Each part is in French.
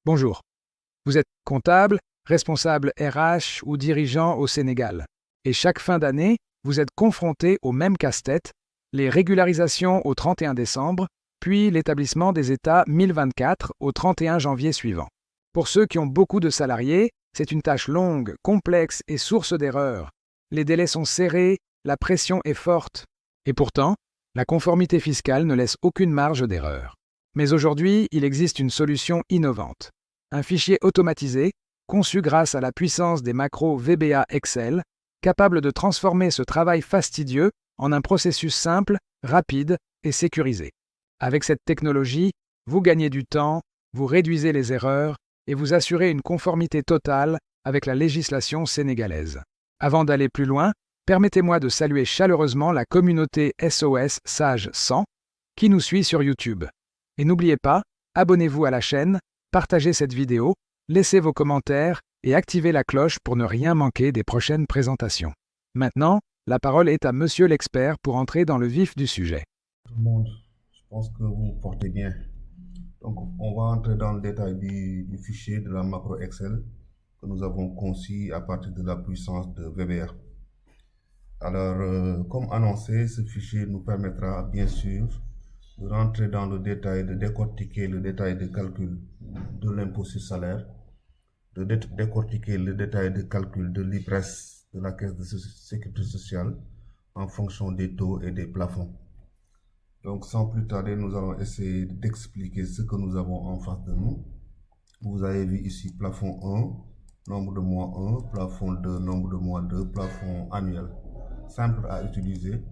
Bonjour. Vous êtes comptable, responsable RH ou dirigeant au Sénégal. Et chaque fin d'année, vous êtes confronté au même casse-tête, les régularisations au 31 décembre, puis l'établissement des états 1024 au 31 janvier suivant. Pour ceux qui ont beaucoup de salariés, c'est une tâche longue, complexe et source d'erreurs. Les délais sont serrés, la pression est forte. Et pourtant, la conformité fiscale ne laisse aucune marge d'erreur. Mais aujourd'hui, il existe une solution innovante. Un fichier automatisé, conçu grâce à la puissance des macros VBA Excel, capable de transformer ce travail fastidieux en un processus simple, rapide et sécurisé. Avec cette technologie, vous gagnez du temps, vous réduisez les erreurs et vous assurez une conformité totale avec la législation sénégalaise. Avant d'aller plus loin, permettez-moi de saluer chaleureusement la communauté SOS Sage 100 qui nous suit sur YouTube. Et n'oubliez pas, abonnez-vous à la chaîne, partagez cette vidéo, laissez vos commentaires et activez la cloche pour ne rien manquer des prochaines présentations. Maintenant, la parole est à Monsieur l'expert pour entrer dans le vif du sujet. Tout le monde, je pense que vous vous portez bien. Donc, on va entrer dans le détail du fichier de la macro Excel que nous avons conçu à partir de la puissance de VBA. Alors, comme annoncé, ce fichier nous permettra bien sûr de rentrer dans le détail, de décortiquer le détail de calcul de l'impôt sur salaire, de décortiquer le détail de calcul de l'IPRES, de la Caisse de sécurité sociale, en fonction des taux et des plafonds. Donc, sans plus tarder, nous allons essayer d'expliquer ce que nous avons en face de nous. Vous avez vu ici plafond 1, nombre de mois 1, plafond 2, nombre de mois 2, plafond annuel. Simple à utiliser.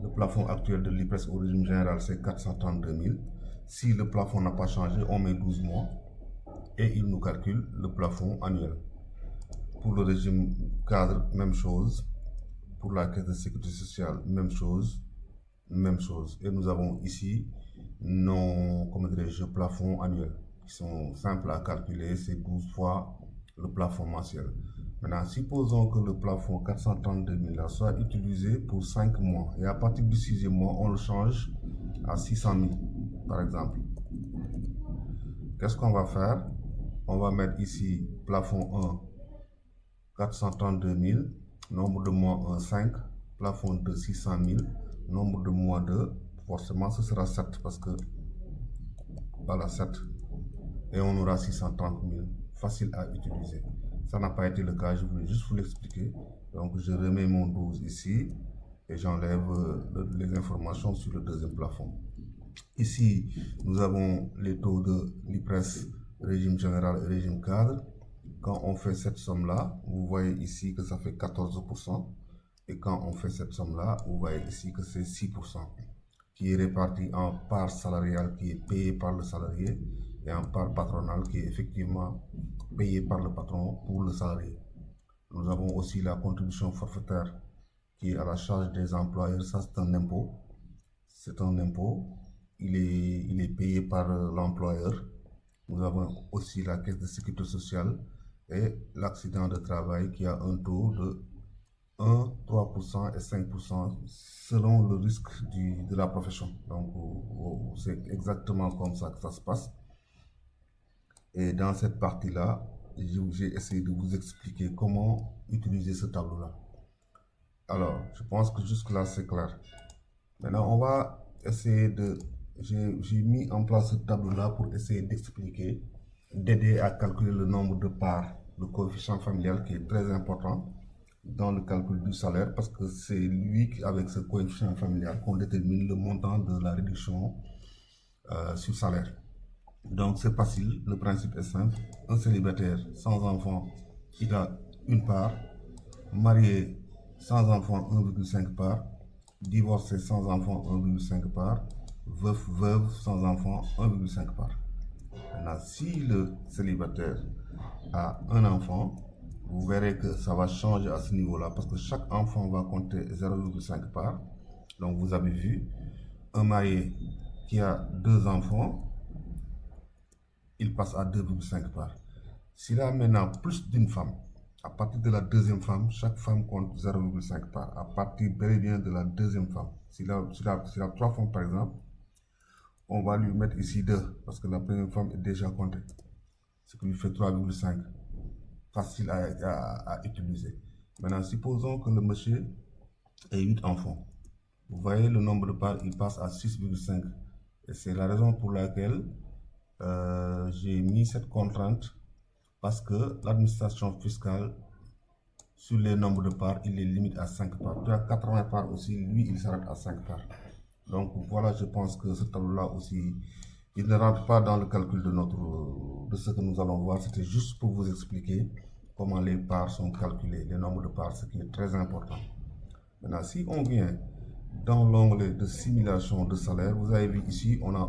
Le plafond actuel de l'IPRES au régime général, c'est 432 000. Si le plafond n'a pas changé, on met 12 mois et il nous calcule le plafond annuel. Pour le régime cadre, même chose. Pour la caisse de sécurité sociale, même chose. Même chose. Et nous avons ici nos, plafonds annuels qui sont simples à calculer, c'est 12 fois le plafond mensuel. Maintenant, supposons que le plafond 432 000 soit utilisé pour 5 mois et à partir du 6e mois, on le change à 600 000 par exemple. Qu'est-ce qu'on va faire? On va mettre ici plafond 1, 432 000, nombre de mois 1, 5, plafond 2, 600 000, nombre de mois 2, forcément ce sera 7 parce que voilà 7 et on aura 630 000, facile à utiliser. Ça n'a pas été le cas, je voulais juste vous l'expliquer. Donc je remets mon 12 ici et j'enlève les informations sur le deuxième plafond. Ici, nous avons les taux de l'IPRES, régime général et régime cadre. Quand on fait cette somme-là, vous voyez ici que ça fait 14%. Et quand on fait cette somme-là, vous voyez ici que c'est 6%, qui est réparti en part salariale qui est payée par le salarié et en part patronale qui est effectivement payée par le patron pour le salarié. Nous avons aussi la contribution forfaitaire qui est à la charge des employeurs. Ça, c'est un impôt. C'est un impôt. Il est payé par l'employeur. Nous avons aussi la caisse de sécurité sociale et l'accident de travail qui a un taux de 1, 3% et 5% selon le risque de la profession. Donc, c'est exactement comme ça que ça se passe. Et dans cette partie-là, j'ai essayé de vous expliquer comment utiliser ce tableau-là. Alors, je pense que jusque-là, c'est clair. Maintenant, on va essayer de... J'ai mis en place ce tableau-là pour essayer d'expliquer, d'aider à calculer le nombre de parts, le coefficient familial qui est très important dans le calcul du salaire parce que c'est lui, avec ce coefficient familial, qu'on détermine le montant de la réduction sur salaire. Donc c'est facile, le principe est simple. Un célibataire sans enfant, il a une part. Marié sans enfant, 1,5 part. Divorcé sans enfant, 1,5 part. Veuf, veuve sans enfant, 1,5 part. Maintenant, si le célibataire a un enfant, vous verrez que ça va changer à ce niveau-là parce que chaque enfant va compter 0,5 part. Donc vous avez vu, un marié qui a 2 enfants, il passe à 2,5 parts. S'il a maintenant plus d'une femme, à partir de la deuxième femme, chaque femme compte 0,5 parts. À partir bel et bien de la deuxième femme. S'il a 3 femmes par exemple, on va lui mettre ici 2 parce que la première femme est déjà comptée. ce qui lui fait 3,5. Facile à utiliser. Maintenant, supposons que le monsieur ait 8 enfants. Vous voyez, le nombre de parts, il passe à 6,5. Et c'est la raison pour laquelle j'ai mis cette contrainte, parce que l'administration fiscale, sur les nombres de parts, il les limite à 5 parts. Tu as 80 parts aussi, lui, il s'arrête à 5 parts. Donc voilà, je pense que ce tableau-là aussi, il ne rentre pas dans le calcul de ce que nous allons voir. C'était juste pour vous expliquer comment les parts sont calculées, les nombres de parts, ce qui est très important. Maintenant, si on vient dans l'onglet de simulation de salaire, vous avez vu ici, on a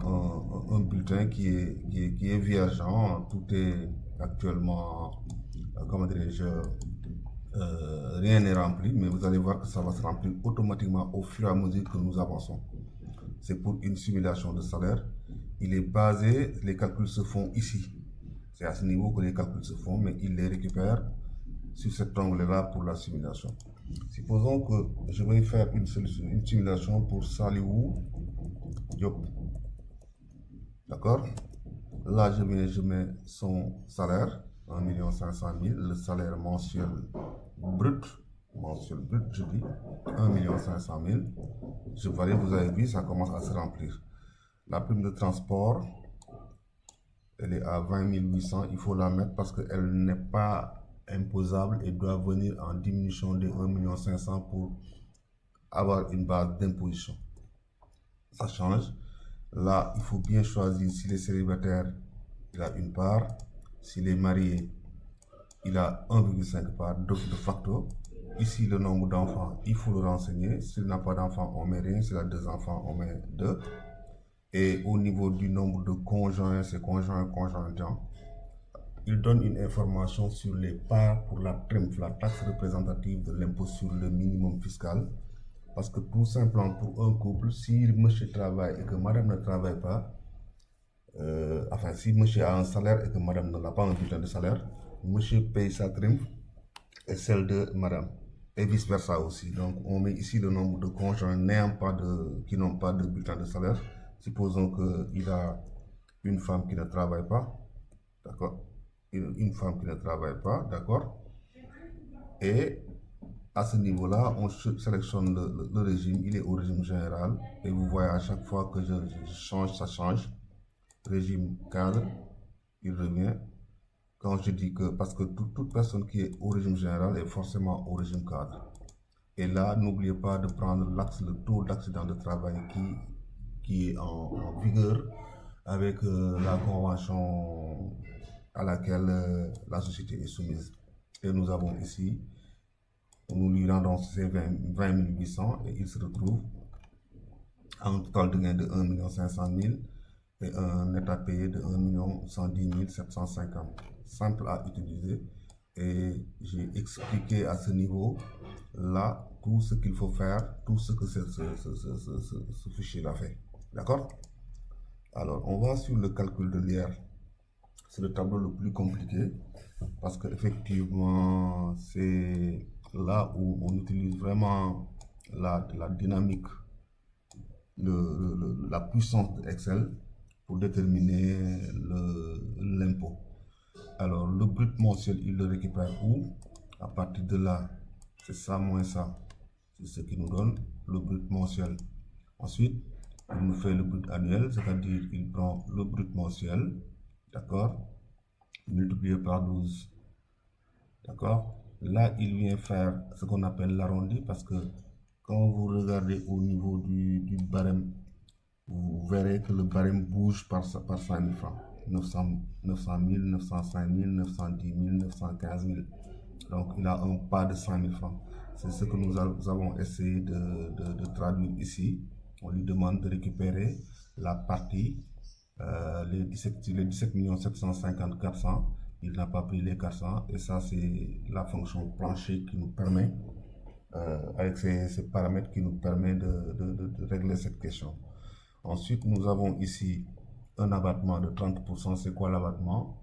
un bulletin qui est vierge. Tout est actuellement, comment dirais-je, rien n'est rempli, mais vous allez voir que ça va se remplir automatiquement au fur et à mesure que nous avançons. C'est pour une simulation de salaire. Il est basé, les calculs se font ici. C'est à ce niveau que les calculs se font, mais il les récupère sur cet onglet-là pour la simulation. Supposons que je vais faire une simulation pour Saliou Diop. D'accord? Là, je mets son salaire, 1 500 000, le salaire mensuel brut, je dis, 1 500 000. Je valide, vous avez vu, ça commence à se remplir. La prime de transport, elle est à 20 800, il faut la mettre parce qu'elle n'est pas imposable et doit venir en diminution de 1 500 000 pour avoir une base d'imposition. Ça change. Là, il faut bien choisir s'il est célibataire, il a une part. S'il est marié, il a 1,5 part de facto. Ici, le nombre d'enfants, il faut le renseigner. S'il n'a pas d'enfants, on met rien. S'il a 2 enfants, on met 2. Et au niveau du nombre de conjoints, c'est conjoint. Il donne une information sur les parts pour la TRIMF, la taxe représentative de l'impôt sur le minimum fiscal. Parce que tout simplement, pour un couple, si monsieur travaille et que madame ne travaille pas, si monsieur a un salaire et que madame n'a pas un bulletin de salaire, monsieur paye sa TRIMF et celle de madame. Et vice versa aussi. Donc, on met ici le nombre de conjoints qui n'ont pas de bulletin de salaire. Supposons qu'il a une femme qui ne travaille pas. D'accord? Une femme qui ne travaille pas. D'accord? Et à ce niveau-là, on sélectionne le régime. Il est au régime général. Et vous voyez, à chaque fois que je change, ça change. Régime cadre, il revient. Quand je dis que, parce que toute personne qui est au régime général est forcément au régime cadre. Et là, n'oubliez pas de prendre le taux d'accident de travail qui est en vigueur avec la convention à laquelle la société est soumise. Et nous avons ici, nous lui rendons ces 20 800 et il se retrouve à un total de gain de 1 500 000 et un net à payer de 1 110 750. Simple à utiliser. Et j'ai expliqué à ce niveau-là tout ce qu'il faut faire, tout ce que ce fichier-là fait. D'accord? Alors, on va sur le calcul de l'IR. C'est le tableau le plus compliqué parce qu'effectivement, c'est là où on utilise vraiment la dynamique, la puissance d'Excel pour déterminer l'impôt. Alors, le brut mensuel, il le récupère où? À partir de là, c'est ça moins ça. C'est ce qui nous donne le brut mensuel. Ensuite, il nous fait le brut annuel, c'est-à-dire il prend le brut mensuel, d'accord, multiplié par 12. D'accord? Là, il vient faire ce qu'on appelle l'arrondi parce que quand vous regardez au niveau du barème, vous verrez que le barème bouge par 5 000 francs. 900 000, 905 000, 910 000, 915 000. Donc, il a un pas de 100 000 francs. C'est ce que nous avons essayé de traduire ici. On lui demande de récupérer la partie, les 17 750 400. Il n'a pas pris les 400. Et ça, c'est la fonction plancher qui nous permet, avec ces paramètres, qui nous permet de régler cette question. Ensuite, nous avons ici un abattement de 30%. C'est quoi l'abattement?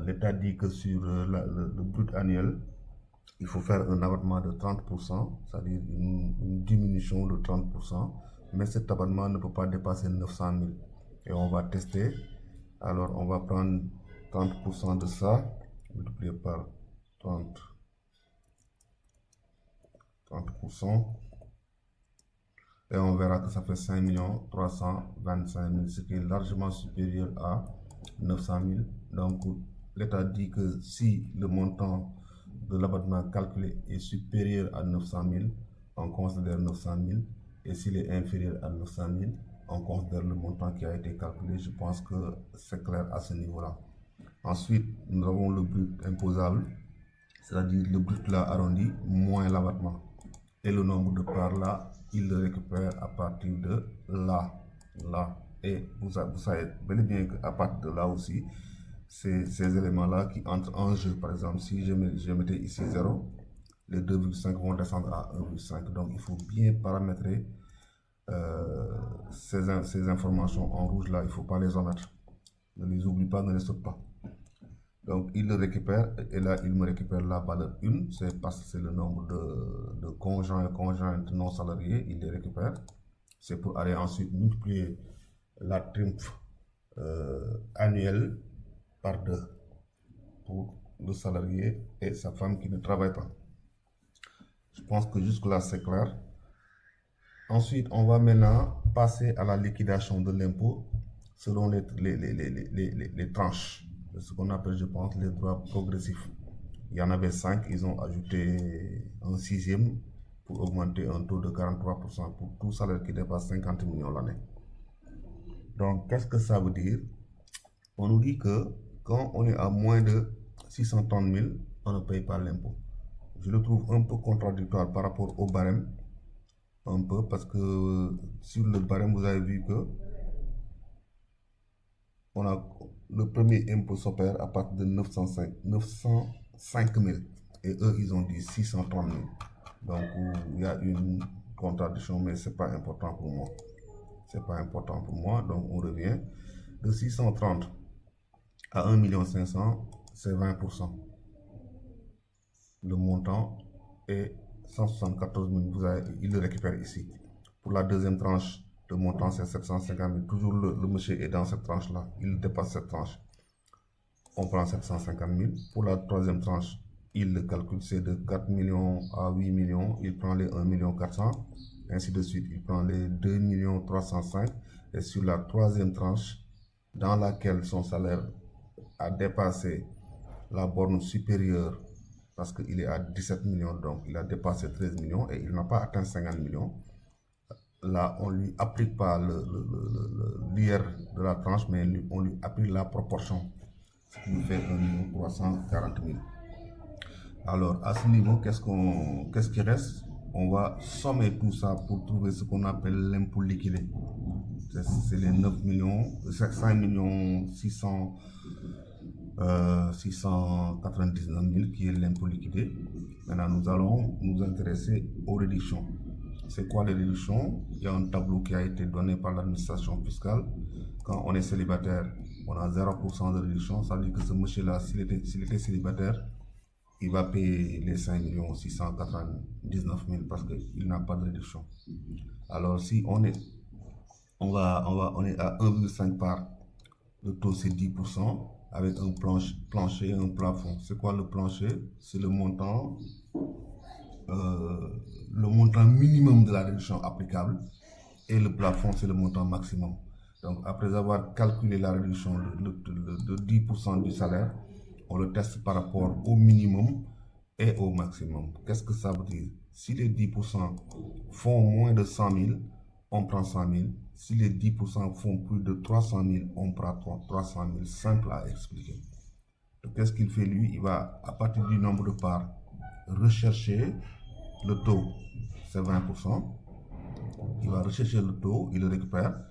L'État dit que sur le brut annuel, il faut faire un abattement de 30%, c'est-à-dire une diminution de 30%, mais cet abattement ne peut pas dépasser 900 000. Et on va tester. Alors, on va prendre 30% de ça, multiplié par 30%, et on verra que ça fait 5 325 000, ce qui est largement supérieur à 900 000. Donc, l'État dit que si le montant de l'abattement calculé est supérieur à 900 000, on considère 900 000, et s'il est inférieur à 900 000, on considère le montant qui a été calculé. Je pense que c'est clair à ce niveau-là. Ensuite, nous avons le brut imposable, c'est-à-dire le brut là arrondi moins l'abattement. Et le nombre de parts là, il le récupère à partir de là. Et vous savez bel et bien qu'à partir de là aussi, c'est ces éléments-là qui entrent en jeu. Par exemple, si je mettais ici 0, les 2,5 vont descendre à 1,5. Donc, il faut bien paramétrer ces informations en rouge là. Il ne faut pas les omettre. Ne les oublie pas, ne les saute pas. Donc, il le récupère, et là, il me récupère la valeur 1, c'est parce que c'est le nombre de conjoints et conjointes non salariés, il les récupère. C'est pour aller ensuite multiplier la TRIMF annuelle par 2 pour le salarié et sa femme qui ne travaille pas. Je pense que jusque-là, c'est clair. Ensuite, on va maintenant passer à la liquidation de l'impôt selon les tranches. Ce qu'on appelle, je pense, les droits progressifs. Il y en avait 5, ils ont ajouté un 6e pour augmenter un taux de 43% pour tout salaire qui dépasse 50 millions l'année. Donc, qu'est-ce que ça veut dire? On nous dit que quand on est à moins de 630 000, on ne paye pas l'impôt. Je le trouve un peu contradictoire par rapport au barème, un peu, parce que sur le barème, vous avez vu que le premier impôt s'opère à partir de 905 000 et eux ils ont dit 630 000. Donc il y a une contradiction, mais c'est pas important pour moi. C'est pas important pour moi. Donc on revient de 630 à 1 500 000, c'est 20%. Le montant est 174 000. Il le récupère ici. Pour la deuxième tranche, le montant c'est 750 000. Toujours le monsieur est dans cette tranche-là. Il dépasse cette tranche. On prend 750 000. Pour la troisième tranche, il le calcule, c'est de 4 millions à 8 millions. Il prend les 1 400 000. Ainsi de suite. Il prend les 2 305 000. Et sur la troisième tranche, dans laquelle son salaire a dépassé la borne supérieure, parce qu'il est à 17 millions, donc il a dépassé 13 millions et il n'a pas atteint 50 millions. Là, on ne lui applique pas l'IR de la tranche, mais on lui applique la proportion, ce qui lui fait 1 340 000. Alors, à ce niveau, qu'est-ce qui reste? On va sommer tout ça pour trouver ce qu'on appelle l'impôt liquidé. C'est les 9 millions, 5 millions 699 000 qui est l'impôt liquidé. Maintenant, nous allons nous intéresser aux réductions. C'est quoi les réductions? Il y a un tableau qui a été donné par l'administration fiscale. Quand on est célibataire, on a 0% de réduction. Ça veut dire que ce monsieur-là, s'il était célibataire, il va payer les 5 699 000 parce qu'il n'a pas de réduction. Alors, si on est à 1,5 part, le taux c'est 10%. Avec un plancher et un plafond. C'est quoi le plancher? C'est le montant minimum de la réduction applicable et le plafond c'est le montant maximum. Donc après avoir calculé la réduction de 10% du salaire, on le teste par rapport au minimum et au maximum. Qu'est-ce que ça veut dire? Si les 10% font moins de 100 000, on prend 100 000. Si les 10% font plus de 300 000, on prend 300 000. Simple à expliquer. Donc, qu'est-ce qu'il fait lui? Il va, à partir du nombre de parts, rechercher le taux, c'est 20%. Il va rechercher le taux, il le récupère.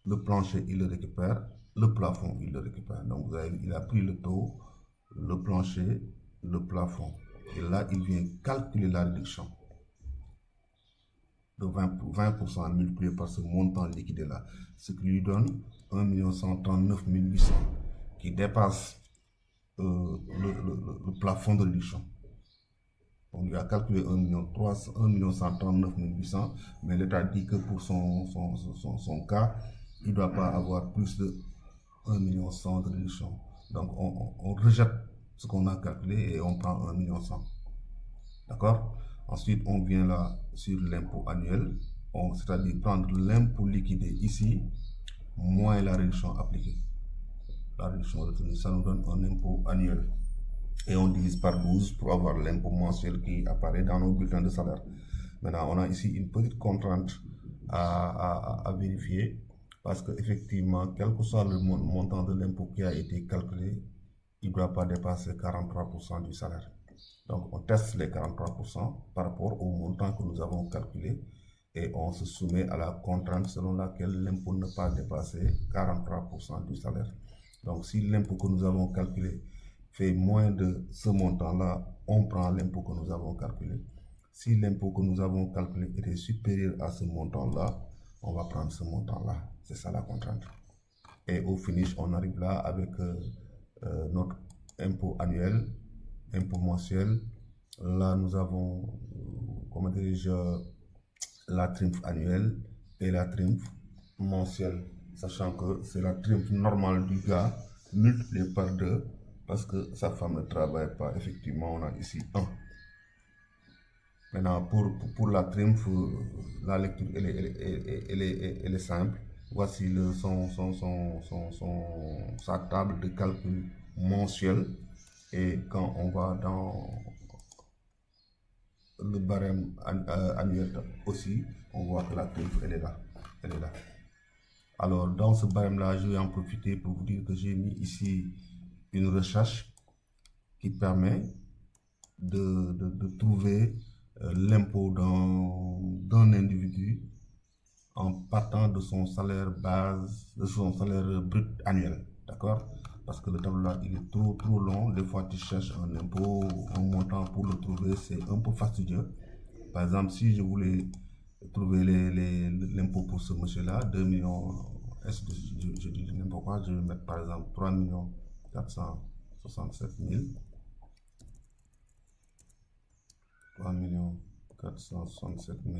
Le plancher, il le récupère. Le plafond, il le récupère. Donc, vous avez, il a pris le taux, le plancher, le plafond. Et là, il vient calculer la réduction de 20% multiplié par ce montant liquidé là, ce qui lui donne 1 139 800 qui dépasse le plafond de réduction. On lui a calculé 1 139 800, mais l'État dit que pour son cas, il ne doit pas avoir plus de 1 100 000 de réduction. Donc on rejette ce qu'on a calculé et on prend 1 100 000. D'accord? Ensuite, on vient là sur l'impôt annuel, c'est-à-dire prendre l'impôt liquidé ici, moins la réduction appliquée. La réduction retenue, ça nous donne un impôt annuel. Et on divise par 12 pour avoir l'impôt mensuel qui apparaît dans nos bulletins de salaire. Maintenant, on a ici une petite contrainte à vérifier parce qu'effectivement, quel que soit le montant de l'impôt qui a été calculé, il ne doit pas dépasser 43% du salaire. Donc, on teste les 43% par rapport au montant que nous avons calculé et on se soumet à la contrainte selon laquelle l'impôt ne peut pas dépasser 43% du salaire. Donc, si l'impôt que nous avons calculé fait moins de ce montant-là, on prend l'impôt que nous avons calculé. Si l'impôt que nous avons calculé était supérieur à ce montant-là, on va prendre ce montant-là. C'est ça la contrainte. Et au finish, on arrive là avec notre impôt annuel, impôt mensuel. Là, nous avons, comment dirais-je, la trimf annuelle et la trimf mensuelle, sachant que c'est la trimf normale du gars multipliée par 2 parce que sa femme ne travaille pas. Effectivement, on a ici 1. Maintenant, pour la trimf, la lecture, elle est simple. Voici sa table de calcul mensuel. Et quand on va dans le barème annuel aussi, on voit que la trimf, elle est là. Elle est là. Alors, dans ce barème-là, je vais en profiter pour vous dire que j'ai mis ici une recherche qui permet de trouver l'impôt d'un individu en partant de son salaire base, de son salaire brut annuel. D'accord? Parce que le tableau là, il est trop long. Des fois, tu cherches un impôt, un montant pour le trouver, c'est un peu fastidieux. Par exemple, si je voulais trouver l'impôt pour ce monsieur-là, 2 millions, je dis n'importe quoi, je vais mettre par exemple 3 467 000. 3 467 000.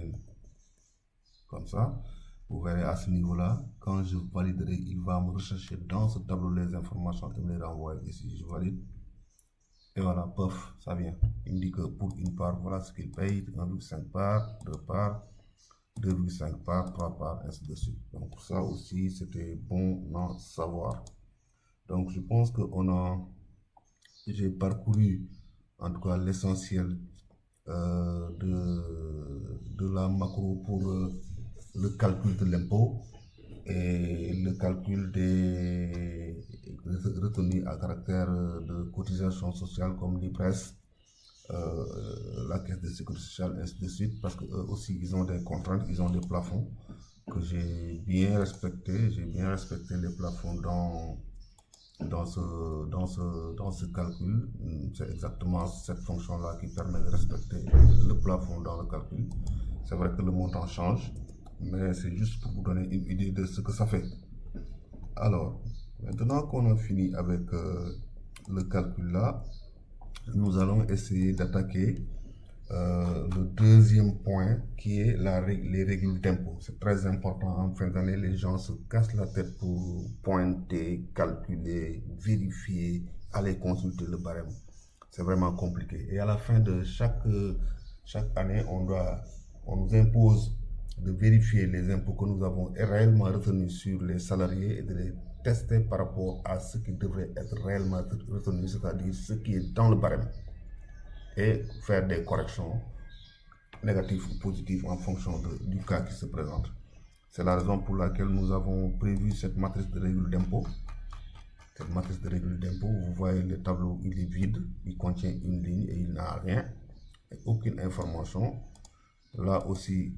Comme ça, vous verrez à ce niveau-là, quand je validerai, il va me rechercher dans ce tableau les informations et me les renvoyer ici. Je valide. Et voilà, pof, ça vient. Il me dit que pour une part, voilà ce qu'il paye, 1,5 parts, 2 parts, 2,5 parts, 3 parts, ainsi de suite. Donc pour ça aussi, c'était bon à savoir. Donc je pense que j'ai parcouru en tout cas l'essentiel de la macro pour le calcul de l'impôt et le calcul des retenues à caractère de cotisation sociale comme l'IPRES, la caisse de sécurité sociale, ainsi de suite, parce qu'eux aussi ils ont des contraintes, ils ont des plafonds que j'ai bien respecté. J'ai bien respecté les plafonds dans ce calcul. C'est exactement cette fonction-là qui permet de respecter le plafond dans le calcul. C'est vrai que le montant change, mais c'est juste pour vous donner une idée de ce que ça fait. Alors, maintenant qu'on a fini avec le calcul là, nous allons essayer d'attaquer le deuxième point qui est les régules d'impôt. C'est très important en fin d'année, les gens se cassent la tête pour pointer, calculer, vérifier, aller consulter le barème. C'est vraiment compliqué. Et à la fin de chaque année, on nous impose de vérifier les impôts que nous avons réellement retenus sur les salariés et de les tester par rapport à ce qui devrait être réellement retenu, c'est-à-dire ce qui est dans le barème, et faire des corrections négatives ou positives en fonction du cas qui se présente. C'est la raison pour laquelle nous avons prévu cette matrice de règles d'impôt. Cette matrice de règles d'impôt, vous voyez le tableau, il est vide, il contient une ligne et il n'a rien, et aucune information. Là aussi,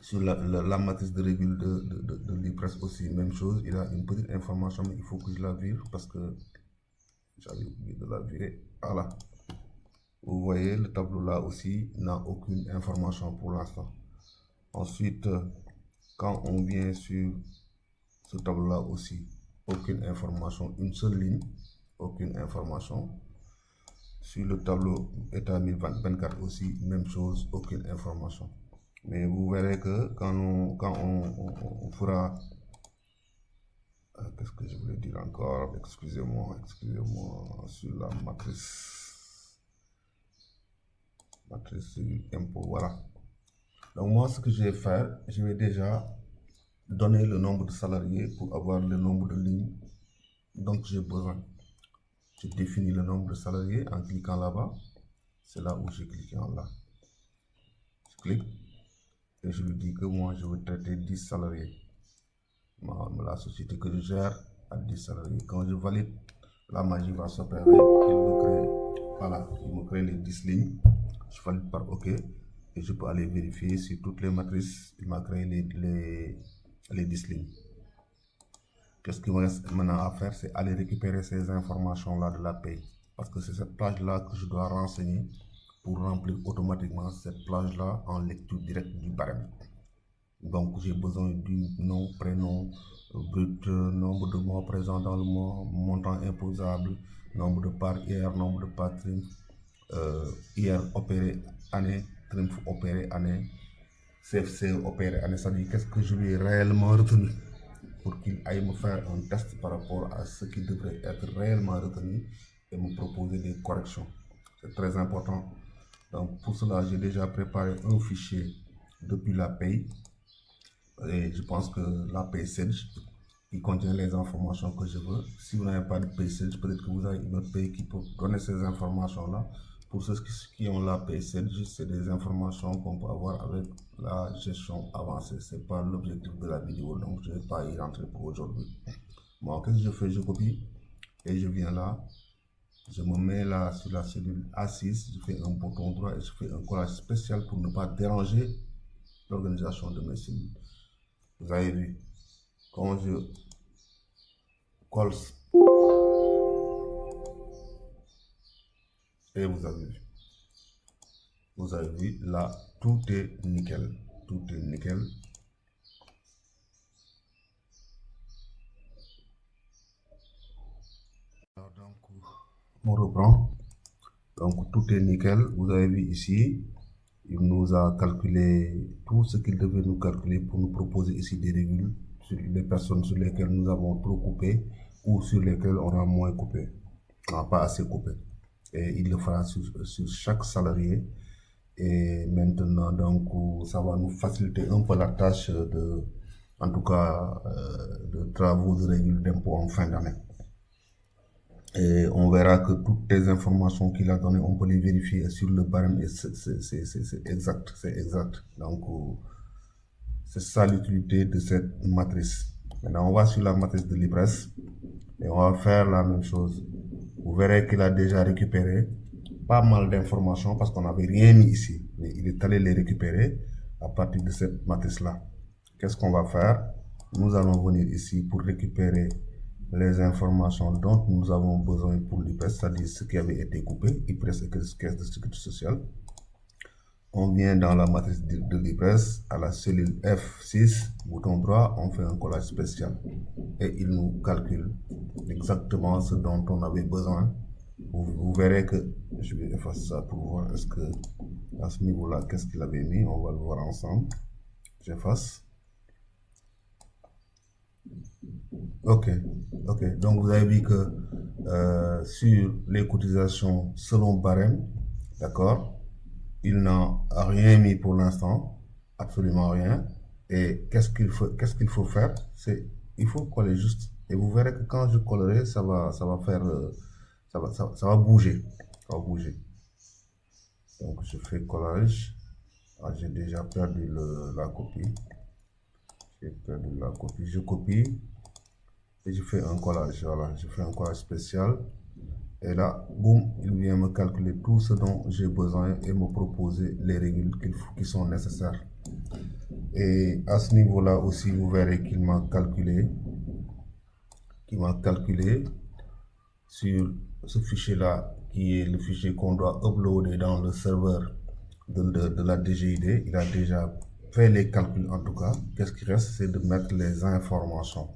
sur la matrice de règles de l'IPRES aussi, même chose, il a une petite information, mais il faut que je la vire parce que j'avais oublié de la virer. Voilà. Vous voyez, le tableau là aussi n'a aucune information pour l'instant. Ensuite, quand on vient sur ce tableau là aussi, aucune information, une seule ligne, aucune information. Sur le tableau état 2024 aussi, même chose, aucune information. Mais vous verrez que quand on fera Qu'est-ce que je voulais dire encore? Excusez-moi, sur la matrice impôt, voilà. Donc moi, ce que je vais faire, je vais déjà donner le nombre de salariés pour avoir le nombre de lignes dont j'ai besoin. Je définis le nombre de salariés en cliquant là-bas. C'est là où j'ai cliqué en là. Je clique et je lui dis que moi, je veux traiter 10 salariés. La société que je gère a 10 salariés. Quand je valide, la magie va s'opérer. Il me crée les 10 lignes. Je valide par OK et je peux aller vérifier sur toutes les matrices. Il m'a créé les 10 lignes. Qu'est-ce qu'il me reste maintenant à faire? C'est aller récupérer ces informations-là de la paye. Parce que c'est cette plage-là que je dois renseigner pour remplir automatiquement cette plage-là en lecture directe du barème. Donc j'ai besoin du nom, prénom, brut, nombre de mois présents dans le mois, montant imposable, nombre de parts hier, nombre de parts trimestre, hier opéré année, trimestre opéré année, CFC opéré année. C'est-à-dire qu'est-ce que je lui ai réellement retenu pour qu'il aille me faire un test par rapport à ce qui devrait être réellement retenu et me proposer des corrections. C'est très important. Donc pour cela, j'ai déjà préparé un fichier depuis la paye. Et je pense que la PaySage qui contient les informations que je veux. Si vous n'avez pas de PaySage, peut-être que vous avez une autre paye qui peut donner ces informations-là. Pour ceux qui ont la PaySage, c'est des informations qu'on peut avoir avec la gestion avancée. Ce n'est pas l'objectif de la vidéo, donc je ne vais pas y rentrer pour aujourd'hui. Bon, qu'est-ce que je fais? Je copie et je viens là. Je me mets là sur la cellule A6, je fais un bouton droit et je fais un collage spécial pour ne pas déranger l'organisation de mes cellules. Vous avez vu, quand je colle, et vous avez vu, là, tout est nickel, tout est nickel. Alors, donc, on reprend, donc tout est nickel, vous avez vu ici, il nous a calculé tout ce qu'il devait nous calculer pour nous proposer ici des revenus sur les personnes sur lesquelles nous avons trop coupé ou sur lesquelles on a moins coupé, on n'a pas assez coupé. Et il le fera sur chaque salarié. Et maintenant, donc, ça va nous faciliter un peu la tâche en tout cas, de travaux de règles d'impôt en fin d'année. Et on verra que toutes les informations qu'il a données, on peut les vérifier sur le barème et c'est exact. Donc, c'est ça l'utilité de cette matrice. Maintenant, on va sur la matrice de l'ivresse et on va faire la même chose. Vous verrez qu'il a déjà récupéré pas mal d'informations parce qu'on n'avait rien mis ici. Mais il est allé les récupérer à partir de cette matrice-là. Qu'est-ce qu'on va faire? Nous allons venir ici pour récupérer les informations dont nous avons besoin pour l'IPRES, c'est-à-dire ce qui avait été coupé, IPRES et caisse de sécurité sociale. On vient dans la matrice de l'IPRES, à la cellule F6, bouton droit, on fait un collage spécial. Et il nous calcule exactement ce dont on avait besoin. Vous verrez que je vais effacer ça pour voir est-ce que à ce niveau-là, qu'est-ce qu'il avait mis. On va le voir ensemble. J'efface. Ok. Donc vous avez vu que sur les cotisations selon barème, d'accord, il n'a rien mis pour l'instant, absolument rien. Et qu'est-ce qu'il faut faire? Il faut coller juste. Et vous verrez que quand je collerai, ça va faire, ça va bouger. Donc je fais collage. Ah, j'ai déjà perdu la copie. Je copie et je fais un collage. Voilà, je fais un collage spécial. Et là, boum, il vient me calculer tout ce dont j'ai besoin et me proposer les règles qui sont nécessaires. Et à ce niveau-là aussi, vous verrez qu'il m'a calculé sur ce fichier-là, qui est le fichier qu'on doit uploader dans le serveur de la DGID. Il a déjà fait les calculs en tout cas. Qu'est-ce qui reste? C'est de mettre les informations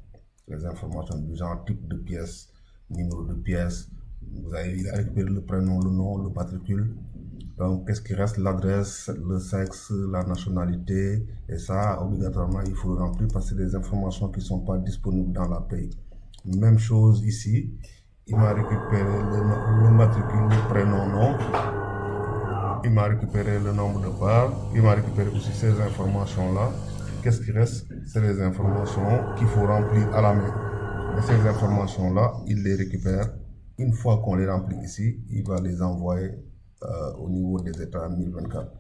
du genre type de pièce, numéro de pièce. Vous avez récupéré le prénom, le nom, le matricule. Donc, qu'est-ce qui reste? L'adresse, le sexe, la nationalité. Et ça, obligatoirement, il faut le remplir parce que c'est des informations qui ne sont pas disponibles dans la paye. Même chose ici. Il m'a récupéré le matricule, le prénom, nom. Il m'a récupéré le nombre de parts. Il m'a récupéré aussi ces informations-là. Qu'est-ce qui reste? C'est les informations qu'il faut remplir à la main. Et ces informations-là, il les récupère. Une fois qu'on les remplit ici, il va les envoyer au niveau des États 2024.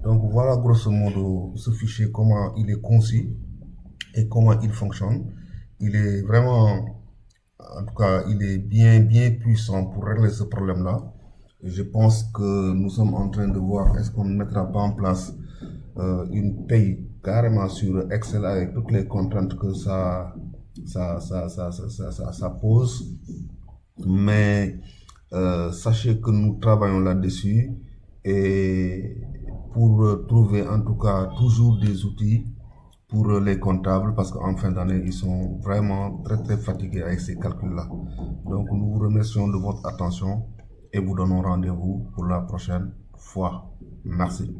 Donc voilà grosso modo ce fichier, comment il est conçu et comment il fonctionne. Il est vraiment, en tout cas, il est bien puissant pour régler ce problème-là. Et je pense que nous sommes en train de voir est-ce qu'on ne mettra pas en place une paye carrément sur Excel avec toutes les contraintes que ça pose. Mais sachez que nous travaillons là-dessus et pour trouver en tout cas toujours des outils pour les comptables parce qu'en fin d'année, ils sont vraiment très fatigués avec ces calculs-là. Donc nous vous remercions de votre attention et vous donnons rendez-vous pour la prochaine fois. Merci.